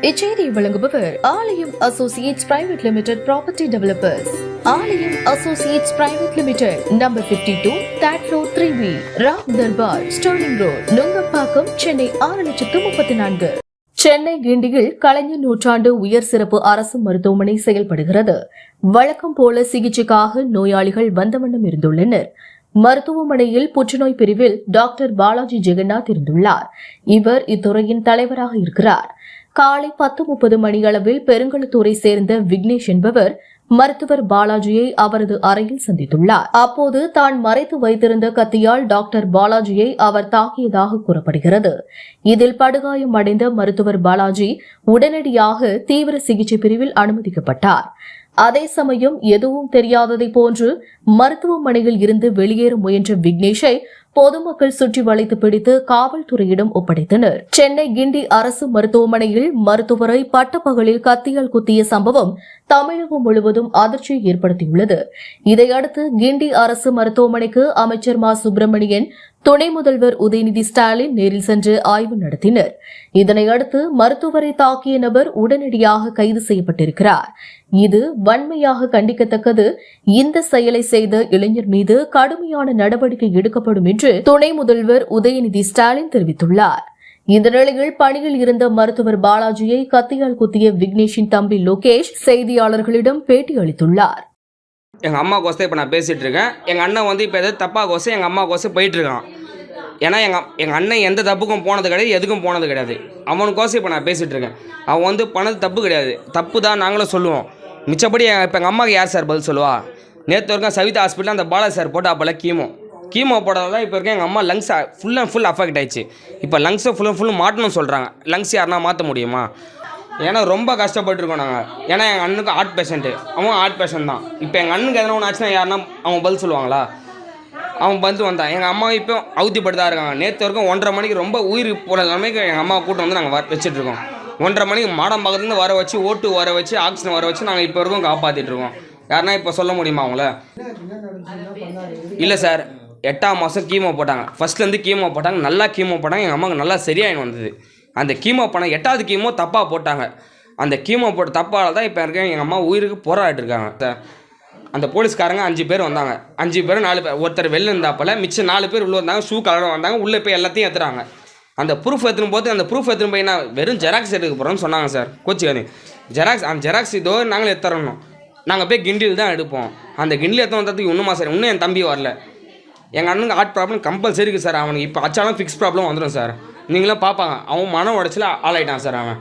இச்செய்தியை வழங்குபவர் Aalayam associates private limited property developers. Aalayam associates private limited, number 52, third floor, 3B, Ram Darbar, Sterling road, Nungambakkam, Chennai 6,34,000. Chennai கிண்டியில் கலைஞர் நூற்றாண்டு உயர் சிறப்பு அரசு மருத்துவமனை செயல்படுகிறது. வழக்கம் போல சிகிச்சைக்காக நோயாளிகள் வந்த வண்ணம் இருந்துள்ளனர். மருத்துவமனையில் புற்றுநோய் பிரிவில் டாக்டர் பாலாஜி ஜெகநாத் இருந்துள்ளார். இவர் இத்துறையின் தலைவராக இருக்கிறார். காலை 10:30 மணியளவில் பெருங்களத்தூரை சேர்ந்த விக்னேஷ் என்பவர் மருத்துவர் பாலாஜியை அவரது அறையில் சந்தித்துள்ளார். அப்போது தான் மறைத்து வைத்திருந்த கத்தியால் டாக்டர் பாலாஜியை அவர் தாக்கியதாக கூறப்படுகிறது. இதில் படுகாயம் அடைந்த மருத்துவர் பாலாஜி உடனடியாக தீவிர சிகிச்சை பிரிவில் அனுமதிக்கப்பட்டார். அதே சமயம் எதுவும் தெரியாததை போன்று மருத்துவமனையில் இருந்து வெளியேற முயன்ற விக்னேஷை பொதுமக்கள் சுற்றி வளைத்து பிடித்து காவல்துறையிடம் ஒப்படைத்தனர். சென்னை கிண்டி அரசு மருத்துவமனையில் மருத்துவரை பட்டப்பகலில் கத்தியால் குத்திய சம்பவம் தமிழகம் முழுவதும் அதிர்ச்சியை ஏற்படுத்தியுள்ளது. இதையடுத்து கிண்டி அரசு மருத்துவமனைக்கு அமைச்சர் மா சுப்பிரமணியன், துணை முதல்வர் உதயநிதி ஸ்டாலின் நேரில் சென்று ஆய்வு நடத்தினர். இதனையடுத்து மருத்துவரை தாக்கிய நபர் உடனடியாக கைது செய்யப்பட்டிருக்கிறார். இது வன்மையாக கண்டிக்கத்தக்கது. இந்த செயலை செய்த இளைஞர் மீது கடுமையான நடவடிக்கை எடுக்கப்படும் என்று துணை முதல்வர் உதயநிதி ஸ்டாலின் தெரிவித்துள்ளார். இந்த நிலையில் பணியில் இருந்த மருத்துவர் பாலாஜியை கத்தியால் குத்திய விக்னேஷின் தம்பி லோகேஷ் செய்தியாளர்களிடம் பேட்டி அளித்துள்ளார். எங்கள் அம்மா கோசம் இப்போ நான் பேசிகிட்டு இருக்கேன். எங்கள் அண்ணன் வந்து இப்போ எதாவது தப்பாக கோசம் எங்கள் அம்மா கோசம் போயிட்டுருக்கான். ஏன்னா எங்கள் அண்ணன் எந்த தப்புக்கும் போனது கிடையாது, எதுக்கும் போனது கிடையாது. அவனுக்கோசம் இப்போ நான் பேசிகிட்டு இருக்கேன். அவன் வந்து பண்ணது தப்பு கிடையாது, தப்பு தான் நாங்களும் சொல்லுவோம். மிச்சப்படி இப்போ எங்கள் அம்மாவுக்கு யார் சார் பதில் சொல்லுவா? நேற்று வரைக்கும் சவிதா ஹாஸ்பிட்டலில் அந்த பாலாஜி சார் போட்டு அப்போல்லாம் கீமோ போட்டதால் இப்போ வரைக்கும் எங்கள் அம்மா lungs full and full affect ஆயிடுச்சு. இப்போ லங்ஸை ஃபுல் அண்ட் ஃபுல் மாட்டணும்னு சொல்கிறாங்க. லங்ஸ் யாருன்னா மாற்ற முடியுமா? ஏன்னா ரொம்ப கஷ்டப்பட்டுருக்கோம் நாங்கள். ஏன்னா எங்கள் அண்ணனுக்கு ஹார்ட் பேஷண்ட்டு, அவன் ஹார்ட் பேஷண்ட் தான். இப்போ எங்கள் அண்ணனுக்கு எதனா ஒன்று ஆச்சுன்னா யாருன்னா அவங்க பதில் சொல்லுவாங்களா? அவன் பதில் வந்தான். எங்கள் அம்மா இப்போ அவுத்திப்பட்டு இருக்காங்க. நேற்று வரைக்கும் 1:30 மணிக்கு ரொம்ப உயிர் போகிற நிலைமைக்கு எங்கள் அம்மாவை கூட்டம் வந்து நாங்கள் வச்சுட்ருக்கோம். 1:30 மணிக்கு மாடம் பக்கத்துலேருந்து வர வச்சு, ஓட்டு வர வச்சு, ஆக்சிஜன் வர வச்சு நாங்கள் இப்போ வரைக்கும் காப்பாற்றிட்டுருக்கோம். யாருன்னா இப்போ சொல்ல முடியுமா அவங்கள? இல்லை சார், 8ஆம் மாதம் கீமோ போட்டாங்க. ஃபஸ்ட்லேருந்து கீமோ போட்டாங்க, நல்லா கீமோ போட்டாங்க. எங்கள் அம்மாவுக்கு நல்லா சரியாயின்னு வந்தது. அந்த கீமோ பண்ண 8வது கீமோ தப்பாக போட்டாங்க. அந்த கீமோ போட்ட தப்பால் தான் இப்போ இருக்க எங்கள் அம்மா உயிருக்கு போராடிட்டு இருக்காங்க சார். அந்த போலீஸ்காரங்க 5 பேர் வந்தாங்க. 5 பேர் 4 பேர், ஒருத்தர் வெளில இருந்தாப்பல மிச்சம் 4 பேர் உள்ளே வந்தாங்க. ஷூ கலரும் வந்தாங்க. உள்ளே போய் எல்லாத்தையும் ஏற்றுறாங்க. அந்த ப்ரூஃப் எடுத்துன்னு போது அந்த ப்ரூஃப் எடுத்துன்னு போய் நான் வெறும் ஜெராக்ஸ் எடுக்க போகிறோன்னு சொன்னாங்க சார். கோச்சிக்காது அந்த ஜெராக்ஸ் இதோ நாங்களே எடுத்துறணும். நாங்கள் போய் கிண்டியில் தான் எடுப்போம். அந்த கிண்டில் எடுத்து வந்ததுக்கு இன்னுமா சார், இன்னும் என் தம்பி வரல. எங்கள் அண்ணனுக்கு ஹார்ட் ப்ராப்ளம் கம்பல்சரி இருக்குது சார். அவனுக்கு இப்போ அச்சாலும் ஃபிக்ஸ் ப்ராப்ளம் வந்துடும் சார். நீங்களும் பார்ப்பாங்க. அவன் மன உடச்சில் ஆளாயிட்டான் சார். அவன்